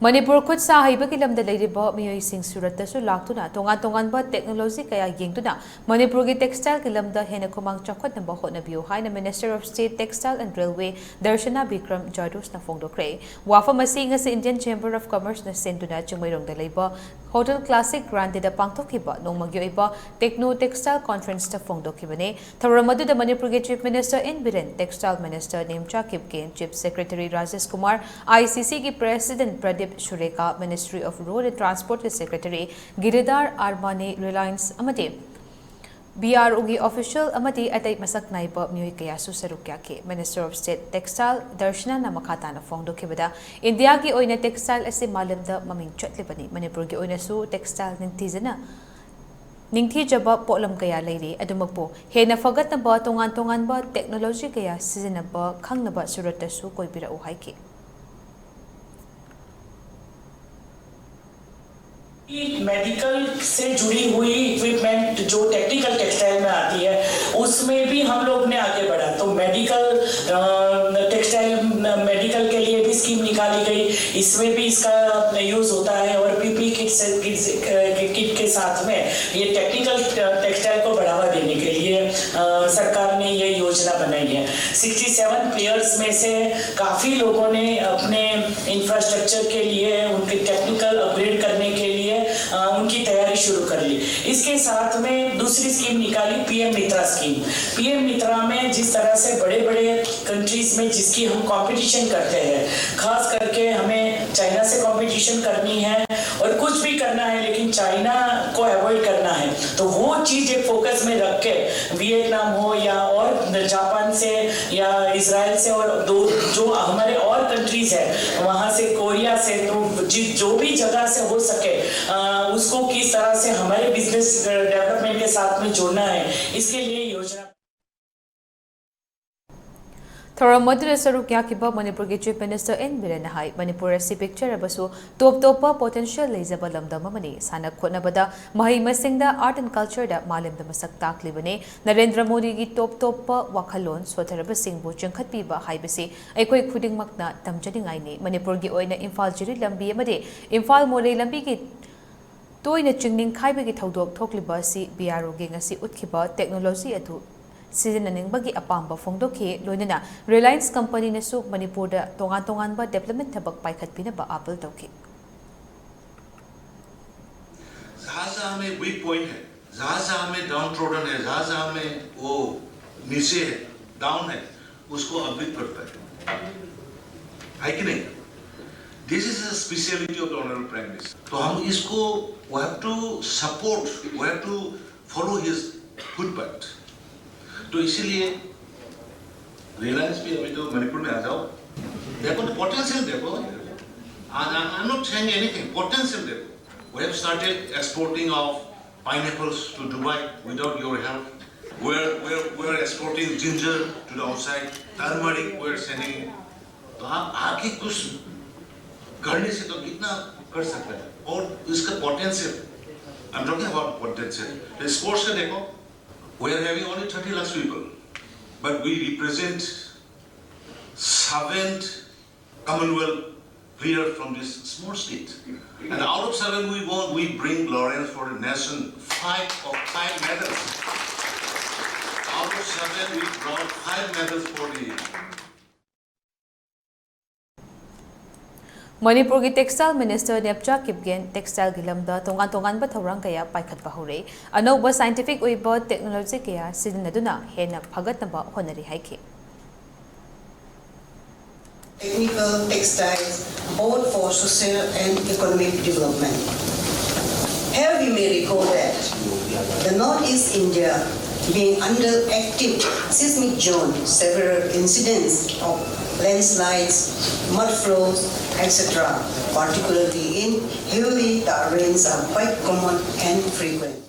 Manipur khut sa haiba ki lamda leiriba miyoi sing Surat tasu laktuna tongan ba technology kaya yengtuna Manipur ki textile ki lamda hena kumang chakot na bahot na biyo hai na Minister of State Textile and Railway Darshana Vikram Jardosh na fongdokre wafa masinga sa Indian Chamber of Commerce na sentuna chungmayrong da leiba Hotel Classic Grande da pangtokiba nung magyoiba Techno Textile Conference na fongdokibane tharamadu da Manipur ki Chief Minister in Biren Textile Minister Nimcha Kipken Chief Secretary Rajesh Kumar ICC ki President Pradip Shureka Ministry of Road and Transport के Secretary Giridhar Armane Reliance amati BRO की official amati atai masak naiba miyoi kaya su sarukya ke Minister of State Textile Darshana na makata na fongdokibada India की ओइना textile ऐसे मालूमदा ममिंग चटलिबनी Manipur की ओइना सु textile निंतीजना Ningthi jaba polam kaya leiri adumagpo hena fagat na ba tongan ba technology kaya sizinaba khangnaba Surat tasu koibira uhay ke medical से जुड़ी हुई equipment जो technical textile में आती है उसमें भी हम लोग ने आगे बढ़ा तो मेडिकल टेक्सटाइल मेडिकल के लिए भी स्कीम निकाली गई इसमें भी इसका यूज होता है और पीपी किट के साथ में ये टेक्निकल टेक्सटाइल को बढ़ावा देने के लिए सरकार ने ये योजना बनाई है 67 प्लेयर्स में से काफ़ी लोगों ने अपने इंफ्रास्ट्रक्चर के लिए उनके टेक्निकल अपग्रेड करने के लिए उनकी तैयारी शुरू कर ली इसके साथ में दूसरी स्कीम निकाली पीएम मित्रा स्कीम पीएम मित्रा में जिस तरह से बड़े बड़े कंट्रीज में जिसकी हम कंपटीशन करते हैं खास करके हमें चाइना से कंपटीशन करनी है और कुछ भी करना है लेकिन चाइना को अवॉइड करना है तो वो चीज एक फोकस में रख के वियतनाम हो या और जापान से या इजराइल से और जो हमारे और कंट्रीज है वहां से कोरिया से तो जो भी जगह से हो सके उसको किस तरह से हमारे बिजनेस डेवलपमेंट के साथ में जोड़ना है इसके लिए योजना Tharamadu saruk yakiba Manipur ki Chief Minister in Biren hai Manipur si picture abasu top potential leizaba lamda mamani sana khotnabada mahai masingda art and culture da malimda masak taklibane Narendra Modi ki top wakhalon swatharaba singbu chungkhatpiba haibasi aikoi khudingmakna tamjaningai ni Manipur gi oina Imphal jiri lambi amade Imphal Morei lambi ki toina chingning khaiba ki thodok thokliba si BRO gi ngasi utkiba technology atu Seasoning bagi apamba fongdoke loinana Reliance Company ne su Manipur da tongan ba development tabak paikhat pina ba apple toke जहाँ हमें weak point है जहाँ हमें downtrodden है जहाँ हमें वो नीचे है down है उसको अपग्रेड करता है कि नहीं This is a speciality of the Honorable Prime Minister तो हम इसको we have to support we have to follow his footpath तो इसीलिए रिलायंस भी अभी तो मणिपुर में आ जाओ देखो तो पोटेंशियल देखो I'm not saying anything potential देखो we have started exporting of pineapples to Dubai without your help we are exporting ginger to the outside turmeric we are sending तो आप आगे कुछ करने से तो कितना कर सकते हैं और इसका potential I'm talking about potential the sports का देखो We are having only 30 lakhs people, but we represent 7 Commonwealth players from this small state. And out of 7 we bring Lawrence for the nation 5 medals. Out of 7 we brought 5 medals for the Manipur ki Textile Minister Nimcha Kipken Textile gilamda tongan ba thorang kaya paikhat ba hore anoba scientific oiba technology kaya sizinaduna hena phagat na ba honari haike Technical textiles both for social and economic development. Here we may recall that the Northeast India being under active seismic zone, several incidents of landslides, mud flows, etc., particularly in hilly terrains are quite common and frequent.